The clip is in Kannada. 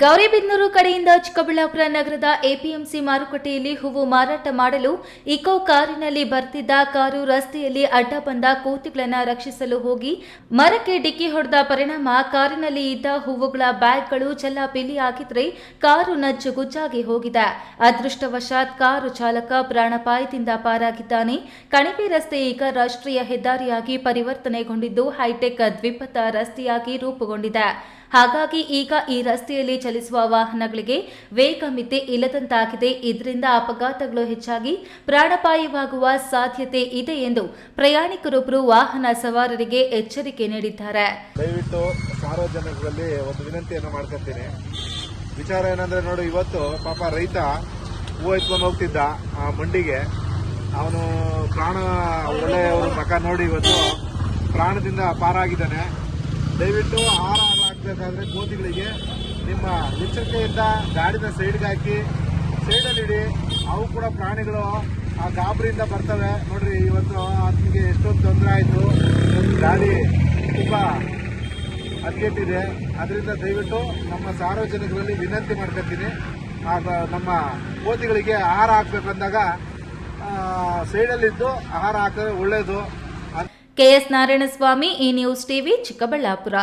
ಗೌರಿಬಿದನೂರು ಕಡೆಯಿಂದ ಚಿಕ್ಕಬಳ್ಳಾಪುರ ನಗರದ ಎಪಿಎಂಸಿ ಮಾರುಕಟ್ಟೆಯಲ್ಲಿ ಹೂವು ಮಾರಾಟ ಮಾಡಲು ಇಕೋ ಕಾರಿನಲ್ಲಿ ಬರ್ತಿದ್ದ ಕಾರು ರಸ್ತೆಯಲ್ಲಿ ಅಡ್ಡ ಬಂದ ಕೋತಿಗಳನ್ನು ರಕ್ಷಿಸಲು ಹೋಗಿ ಮರಕ್ಕೆ ಡಿಕ್ಕಿ ಹೊಡೆದ ಪರಿಣಾಮ ಕಾರಿನಲ್ಲಿ ಇದ್ದ ಹೂವುಗಳ ಬ್ಯಾಗ್ಗಳು ಚೆಲ್ಲಾಪಿಲ್ಲಿ ಆಗಿದ್ರೆ ಕಾರು ನಜ್ಜುಗುಜ್ಜಾಗಿ ಹೋಗಿದೆ. ಅದೃಷ್ಟವಶಾತ್ ಕಾರು ಚಾಲಕ ಪ್ರಾಣಾಪಾಯದಿಂದ ಪಾರಾಗಿದ್ದಾನೆ. ಕಣಿವೆ ರಸ್ತೆ ಈಗ ರಾಷ್ಟ್ರೀಯ ಹೆದ್ದಾರಿಯಾಗಿ ಪರಿವರ್ತನೆಗೊಂಡಿದ್ದು ಹೈಟೆಕ್ ದ್ವಿಪಥ ರಸ್ತೆಯಾಗಿ ರೂಪುಗೊಂಡಿದೆ. ಹಾಗಾಗಿ ಈಗ ಈ ರಸ್ತೆಯಲ್ಲಿ ಚಲಿಸುವ ವಾಹನಗಳಿಗೆ ವೇಗ ಮಿತಿ ಇಲ್ಲದಂತಾಗಿದೆ. ಇದರಿಂದ ಅಪಘಾತಗಳು ಹೆಚ್ಚಾಗಿ ಪ್ರಾಣಾಪಾಯವಾಗುವ ಸಾಧ್ಯತೆ ಇದೆ ಎಂದು ಪ್ರಯಾಣಿಕರೊಬ್ಬರು ವಾಹನ ಸವಾರರಿಗೆ ಎಚ್ಚರಿಕೆ ನೀಡಿದ್ದಾರೆ. ದಯವಿಟ್ಟು ಸಾರ್ವಜನಿಕರಲ್ಲಿ ಒಂದು ವಿನಂತಿಯನ್ನು ಮಾಡ್ಕೊತೀನಿ. ವಿಚಾರ ಏನಂದ್ರೆ ನೋಡಿ, ಇವತ್ತು ಪಾಪ ರೈತ ಹೂವು ಎತ್ಕೊಂಡು ಹೋಗ್ತಿದ್ದ ಆ ಮಂಡಿಗೆ. ಅವನು ಒಳ್ಳೆಯವ್ರ ಮಕ ನೋಡಿ ಇವತ್ತು ಪ್ರಾಣದಿಂದ ಪಾರಾಗಿದ್ದಾನೆ. ದಯವಿಟ್ಟು ಆಹಾರ ಹಾಕಬೇಕಾದ್ರೆ ಕೋತಿಗಳಿಗೆ ನಿಮ್ಮ ಎಚ್ಚರಿಕೆಯಿಂದ ಗಾಡಿನ ಸೈಡ್ಗೆ ಹಾಕಿ ಸೈಡಲ್ಲಿಡಿ. ಅವು ಕೂಡ ಪ್ರಾಣಿಗಳು ಆ ಗಾಬರಿಯಿಂದ ಬರ್ತವೆ. ನೋಡ್ರಿ, ಇವತ್ತು ಅದಕ್ಕೆ ಎಷ್ಟೊಂದು ತೊಂದರೆ ಆಯಿತು. ಗಾಡಿ ತುಂಬ ಹದಗೆಟ್ಟಿದೆ. ಅದರಿಂದ ದಯವಿಟ್ಟು ನಮ್ಮ ಸಾರ್ವಜನಿಕರಲ್ಲಿ ವಿನಂತಿ ಮಾಡ್ಕೊತೀನಿ, ನಮ್ಮ ಕೋತಿಗಳಿಗೆ ಆಹಾರ ಹಾಕ್ಬೇಕಂದಾಗ ಸೈಡಲ್ಲಿದ್ದು ಆಹಾರ ಹಾಕಿದ್ರೆ ಒಳ್ಳೆಯದು. ಕೆಎಸ್ ನಾರಾಯಣಸ್ವಾಮಿ, ಈ ನ್ಯೂಸ್ ಟಿವಿ, ಚಿಕ್ಕಬಳ್ಳಾಪುರ.